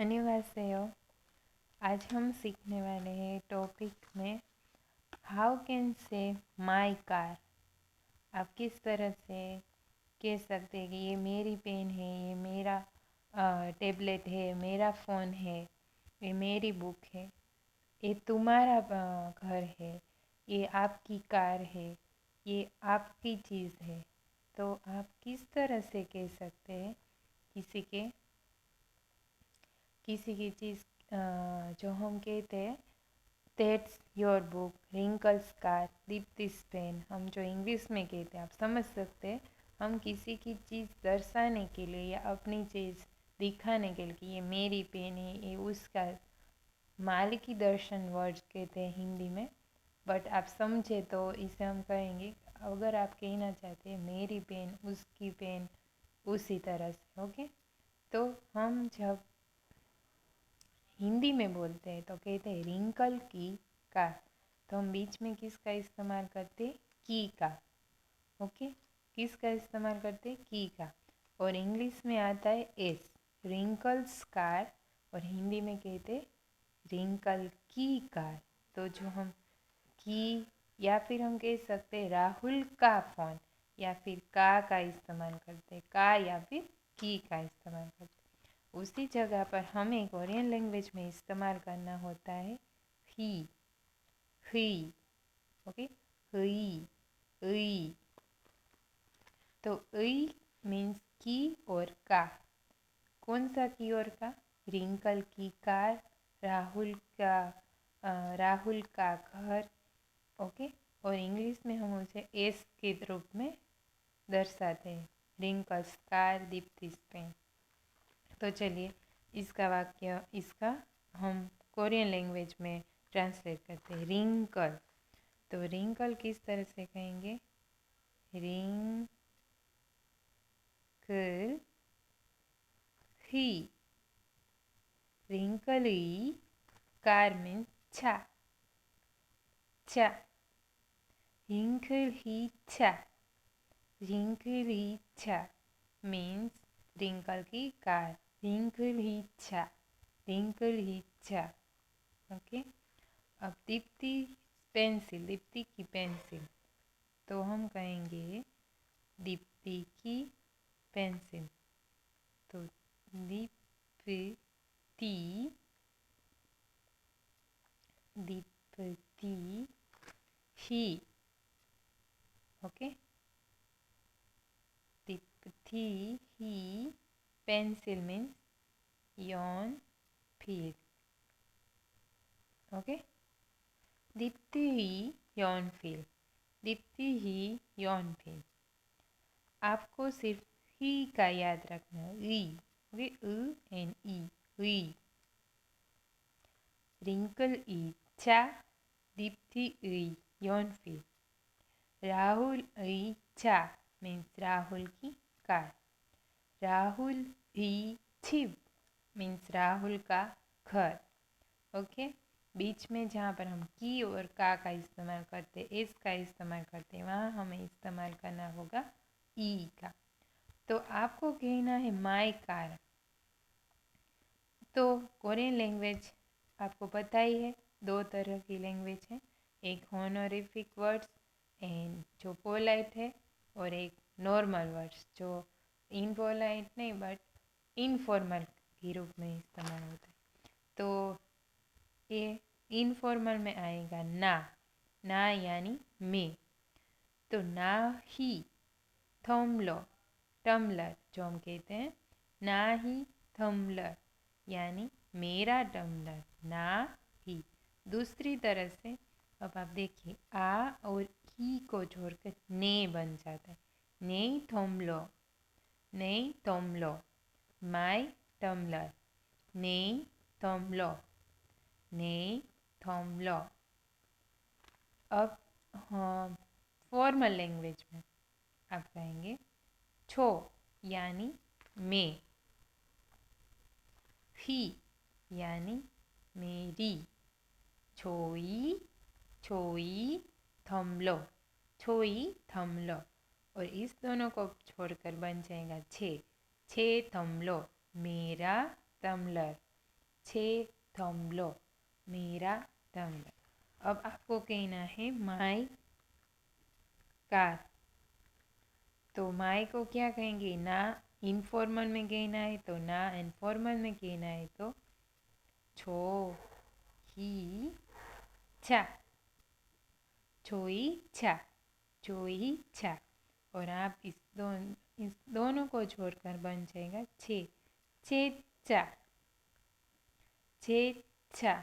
안녕하세요। आज हम सीखने वाले हैं टॉपिक में how can say my car. आप किस तरह से कह सकते हैं कि ये मेरी पेन है, ये मेरा टेबलेट है, मेरा फ़ोन है, ये मेरी बुक है, ये तुम्हारा घर है, ये आपकी कार है, ये आपकी चीज़ है। तो आप किस तरह से कह सकते हैं किसी के किसी की चीज़ जो हम कहते हैं that's your book, Rinkal's car, Deepti's pen, हम जो इंग्लिश में कहते हैं आप समझ सकते हैं। हम किसी की चीज़ दर्शाने के लिए या अपनी चीज़ दिखाने के लिए कि ये मेरी पेन है, ये उसका मालिकी दर्शन वर्ड्स कहते हैं हिंदी में। बट आप समझे तो इसे हम कहेंगे, अगर आप कहना चाहते हैं मेरी पेन, उसकी पेन, उसी तरह से। ओके, तो हम जब हिंदी में बोलते हैं तो कहते हैं रिंकल की कार, तो हम बीच में किसका इस्तेमाल करते हैं? की का। ओके, किसका इस्तेमाल करते हैं? की का। और इंग्लिश में आता है एस, रिंकल्स कार, और हिंदी में कहते हैं रिंकल की कार। तो जो हम की, या फिर हम कह सकते हैं राहुल का फ़ोन, या फिर का इस्तेमाल करते हैं, का या फिर की का इस्तेमाल करते हैं। उसी जगह पर हमें कोरियन लैंग्वेज में इस्तेमाल करना होता है ही, ही। ओके, ही, ही। तो ही मीन्स की और का। कौन सा की और का? रिंकल की कार, राहुल का राहुल का घर। ओके, और इंग्लिश में हम उसे एस के रूप में दर्शाते हैं, रिंकल्स कार, दीप्तिस पेन। तो चलिए इसका हम कोरियन लैंग्वेज में ट्रांसलेट करते हैं। रिंकल, तो रिंकल किस तरह से कहेंगे? रिंकल ही, रिंकल ही। कार मीन्स छा, छा, रिंकल ही छा, रिंकल ही छा मीन्स रिंकल की कार, रिंकल ही छा, रिंकल ही छा। ओके, अब दीप्ति पेंसिल, दीप्ति की पेंसिल, तो हम कहेंगे दीप्ति की पेंसिल। तो दीप्ति, दीप्ति ही। ओके, दीप्ति ही पेंसिल मीन्स योन फील। ओके, दीप्ति ही यौन फील, दीप्ति ही यौन फील। आपको सिर्फ ही का याद रखना है, ई। ओके, एंड ई, ई। रिंकल ई छा, दीप्ति ई यौन फील। राहुल ई छा मीन्स राहुल की कार। राहुल ही छिप मीन्स राहुल का घर। ओके, बीच में जहाँ पर हम की और का इस्तेमाल करते, एस का इस्तेमाल करते, वहाँ हमें इस्तेमाल करना होगा ई का। तो आपको कहना है माई कार। तो कोरियन लैंग्वेज आपको पता ही है, दो तरह की लैंग्वेज है, एक होनोरिफिक वर्ड्स एंड जो पोलाइट है, और एक नॉर्मल वर्ड्स जो इनपोलाइट नहीं बट इनफॉर्मल के रूप में इस्तेमाल होता है। तो ये इनफॉर्मल में आएगा ना, ना यानी मैं। तो ना ही थम्बलर, टम्बलर जो हम कहते हैं, ना ही थम्बलर यानी मेरा टम्बलर, ना ही। दूसरी तरह से अब आप देखिए, आ और ही को छोड़कर ने बन जाता है, नहीं थम्बलो, नहीं थम्बलो, माई टम्बलर, नहीं थम्बलो, नहीं थम्बलो। अब हाँ, फॉर्मल लैंग्वेज में आप कहेंगे छो यानी मैं, ही यानी मेरी, छोई, छोई थम्बलो, छोई थम्बलो। और इस दोनों को छोड़कर बन जाएगा छे, छे थम्बलो, मेरा टम्बलर, छे थंबलो, मेरा थंब। अब आपको कहना है माई कार। तो माई को क्या कहेंगे? ना इनफॉर्मल में कहना है तो ना, एंड फॉर्मल में कहना है तो छो ही छा, छोई छा, छोई छा। और आप इस दोनों को छोड़कर बन जाएगा छे, छे चा, छे छा,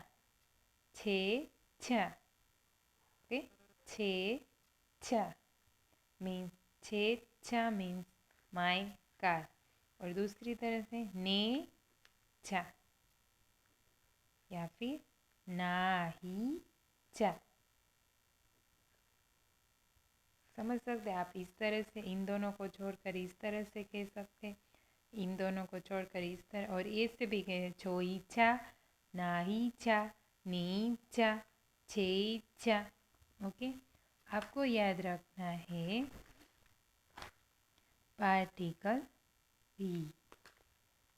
छे छा। ओके, छे छा मीन्स छे छा मीन्स माई कार। और दूसरी तरह से ने छा या फिर ना ही चा। समझ सकते हैं आप? इस तरह से इन दोनों को छोड़कर इस तरह से कह सकते, इन दोनों को छोड़कर इस तरह, और ऐसे भी कहे छो इच्छा, ना ही इच्छा, नी इच्छा, छे इच्छा। ओके, आपको याद रखना है पार्टिकल ई।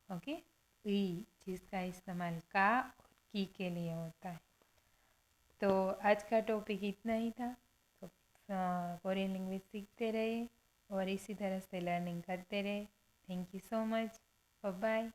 ओके, ई जिसका इस्तेमाल का और की के लिए होता है। तो आज का टॉपिक इतना ही था। तो कोरियन लैंग्वेज सीखते रहे और इसी तरह से लर्निंग करते रहे। Thank you so much, bye bye.